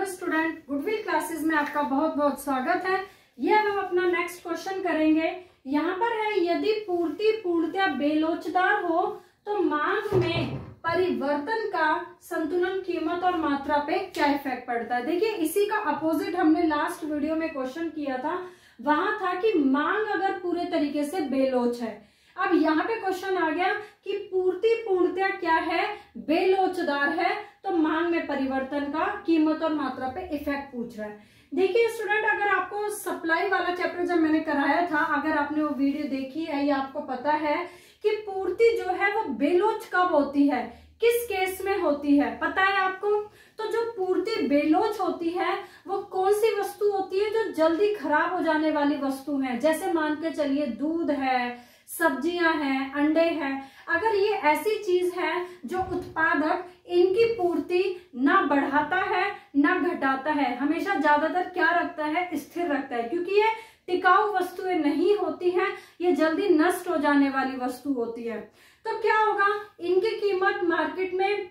Student, goodwill classes में आपका बहुत बहुत स्वागत है। ये हम अपना नेक्स्ट क्वेश्चन करेंगे। यहाँ पर है, यदि पूर्ति पूर्णतया बेलोचदार हो तो मांग में परिवर्तन का संतुलन कीमत और मात्रा पे क्या इफेक्ट पड़ता है। देखिए, इसी का अपोजिट हमने लास्ट वीडियो में क्वेश्चन किया था। वहां था कि मांग अगर पूरे तरीके से बेलोच है। अब यहाँ पे क्वेश्चन आ गया कि पूर्ति पूर्णतया क्या है, बेलोचदार है, तो मांग में परिवर्तन का कीमत और मात्रा पे इफेक्ट पूछ रहा है। देखिए स्टूडेंट, अगर आपको सप्लाई वाला चैप्टर जब मैंने कराया था, अगर आपने वो वीडियो देखी है या आपको पता है कि पूर्ति जो है वो बेलोच कब होती है, किस केस में होती है, पता है आपको। तो जो पूर्ति बेलोच होती है वो कौन सी वस्तु होती है, जो जल्दी खराब हो जाने वाली वस्तु है। जैसे मान के चलिए दूध है, सब्जियां हैं, अंडे हैं। अगर ये ऐसी चीज है जो उत्पादक इनकी पूर्ति ना बढ़ाता है ना घटाता है, हमेशा ज्यादातर क्या रखता है, स्थिर रखता है, क्योंकि ये टिकाऊ वस्तुएं नहीं होती हैं, ये जल्दी नष्ट हो जाने वाली वस्तु होती है। तो क्या होगा, इनकी कीमत मार्केट में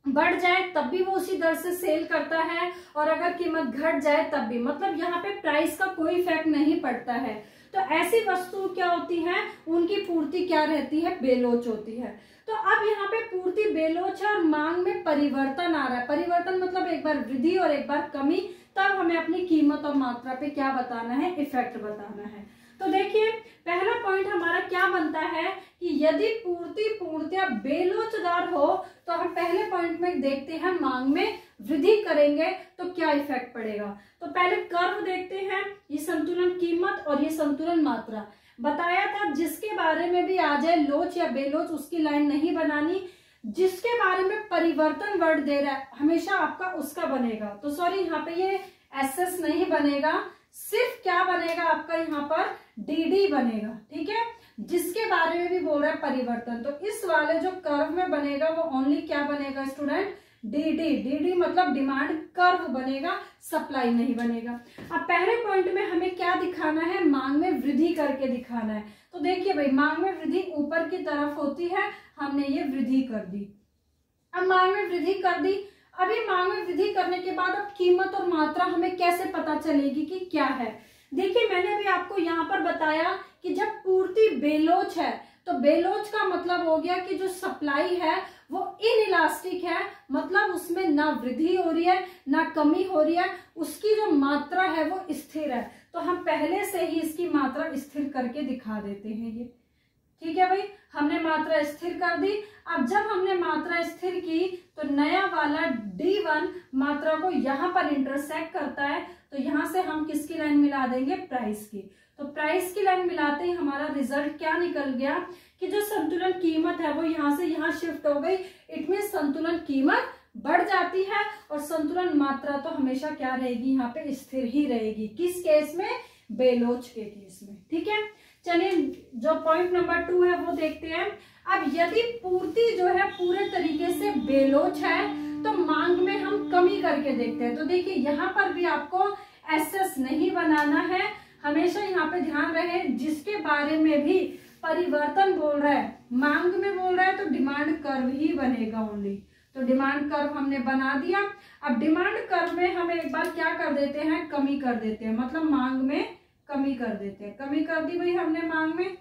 बढ़ जाए तब भी वो उसी दर से सेल करता है, और अगर कीमत घट जाए तब भी, मतलब यहाँ पे प्राइस का कोई इफेक्ट नहीं पड़ता है। तो ऐसी वस्तु क्या होती है, उनकी पूर्ति क्या रहती है, बेलोच होती है। तो अब यहाँ पे पूर्ति बेलोच है और मांग में परिवर्तन आ रहा है। परिवर्तन मतलब एक बार वृद्धि और एक बार कमी, तब हमें अपनी कीमत और मात्रा पे क्या बताना है, इफेक्ट बताना है। तो देखिए, पहला पॉइंट हमारा क्या बनता है कि यदि पूर्ति पूर्णतया बेलोचदार हो तो हम पहले पॉइंट में देखते हैं मांग में वृद्धि करेंगे तो क्या इफेक्ट पड़ेगा। तो पहले कर्व देखते हैं, ये संतुलन कीमत और ये संतुलन मात्रा। बताया था जिसके बारे में भी आ जाए लोच या बेलोच, उसकी लाइन नहीं बनानी। जिसके बारे में परिवर्तन वर्ड दे रहा है हमेशा आपका उसका बनेगा। तो सॉरी, यहाँ पे ये एसएस नहीं बनेगा, सिर्फ क्या बनेगा आपका, यहाँ पर डीडी बनेगा। ठीक है, जिसके बारे में भी बोल रहा है परिवर्तन, तो इस वाले जो कर्व में बनेगा वो ओनली क्या बनेगा स्टूडेंट, डीडी। डीडी मतलब डिमांड कर्व बनेगा, सप्लाई नहीं बनेगा। अब पहले पॉइंट में हमें क्या दिखाना है, मांग में वृद्धि करके दिखाना है। तो देखिए भाई, मांग में वृद्धि ऊपर की तरफ होती है, हमने ये वृद्धि कर दी। अब मांग में वृद्धि कर दी, अभी मांग में वृद्धि करने के बाद अब कीमत और मात्रा हमें कैसे पता चलेगी कि क्या है। देखिए, मैंने अभी आपको यहाँ पर बताया कि जब पूर्ति बेलोच है तो बेलोच का मतलब हो गया कि जो सप्लाई है वो इनइलास्टिक है, मतलब उसमें ना वृद्धि हो रही है ना कमी हो रही है, उसकी जो मात्रा है वो स्थिर है। तो हम पहले से ही इसकी मात्रा स्थिर करके दिखा देते हैं ये। ठीक है भाई, हमने मात्रा स्थिर कर दी। अब जब हमने मात्रा स्थिर की तो नया वाला D1 मात्रा को यहाँ पर इंटरसेक्ट करता है, तो यहाँ से हम किसकी लाइन मिला देंगे, प्राइस की। तो प्राइस की लाइन मिलाते ही हमारा रिजल्ट क्या निकल गया कि जो संतुलन कीमत है वो यहाँ से यहाँ शिफ्ट हो गई। इट मीन संतुलन कीमत बढ़ जाती है और संतुलन मात्रा तो हमेशा क्या रहेगी, यहाँ पे स्थिर ही रहेगी। किस केस में, बेलोच के केस में। ठीक है, चलिए जो पॉइंट नंबर 2 है वो देखते हैं। अब यदि पूर्ति जो है पूरे तरीके से बेलोच है तो मांग में हम कमी करके देखते हैं। तो देखिए, यहाँ पर भी आपको एसएस नहीं बनाना है, हमेशा यहाँ पे ध्यान रहे जिसके बारे में भी परिवर्तन बोल रहा है, मांग में बोल रहा है, तो डिमांड कर्व ही बनेगा ओनली। तो डिमांड कर्व हमने बना दिया। अब डिमांड कर्व में हम एक बार क्या कर देते हैं, कमी कर देते हैं, मतलब मांग में कमी कर देते हैं। कमी कर दी भाई हमने मांग में।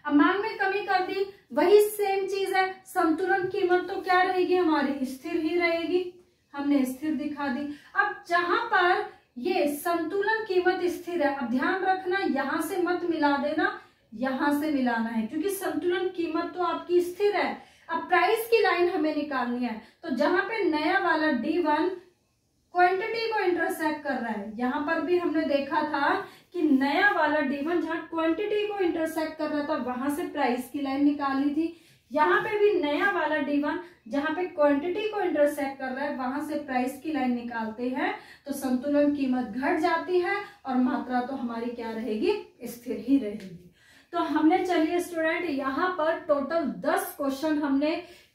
अब मांग में कमी कर दी, वही सेम चीज है, संतुलन कीमत तो क्या रहेगी हमारी, स्थिर ही रहेगी, हमने स्थिर दिखा दी। अब जहां पर ये संतुलन कीमत स्थिर है, अब ध्यान रखना यहां से मत मिला देना, यहां से मिलाना है, क्योंकि संतुलन कीमत तो आपकी स्थिर है। अब प्राइस की लाइन हमें निकालनी है, तो जहां पे नया वाला D1 क्वांटिटी को इंटरसेक्ट कर रहा है, यहाँ पर भी हमने देखा था कि नया वाला D1 जहां क्वांटिटी को इंटरसेक्ट कर रहा था वहां से प्राइस की लाइन निकाली थी। यहाँ पे भी नया वाला D1 जहां पे क्वांटिटी को इंटरसेक्ट कर रहा है वहां से प्राइस की लाइन निकालते हैं, तो संतुलन कीमत घट जाती है और मात्रा तो हमारी क्या रहेगी, स्थिर ही रहेगी। तो हमने, चलिए स्टूडेंट, यहाँ पर टोटल 10 क्वेश्चन हमने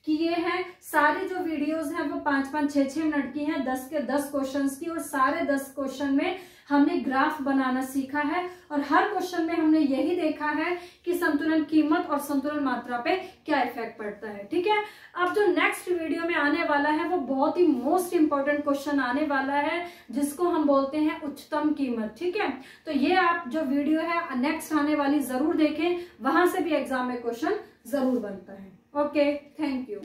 किए हैं। सारी जो वीडियोस हैं वो 5-5, 6-6 मिनट की हैं, 10 के 10 क्वेश्चंस की, और सारे 10 क्वेश्चन में हमने ग्राफ बनाना सीखा है और हर क्वेश्चन में हमने यही देखा है कि संतुलन कीमत और संतुलन मात्रा पे क्या इफेक्ट पड़ता है। ठीक है, अब जो नेक्स्ट वीडियो में आने वाला है वो बहुत ही मोस्ट इंपॉर्टेंट क्वेश्चन आने वाला है जिसको हम बोलते हैं उच्चतम कीमत। ठीक है, तो ये आप जो वीडियो है नेक्स्ट आने वाली जरूर देखें, वहां से भी एग्जाम में क्वेश्चन जरूर बनता है। Okay, thank you.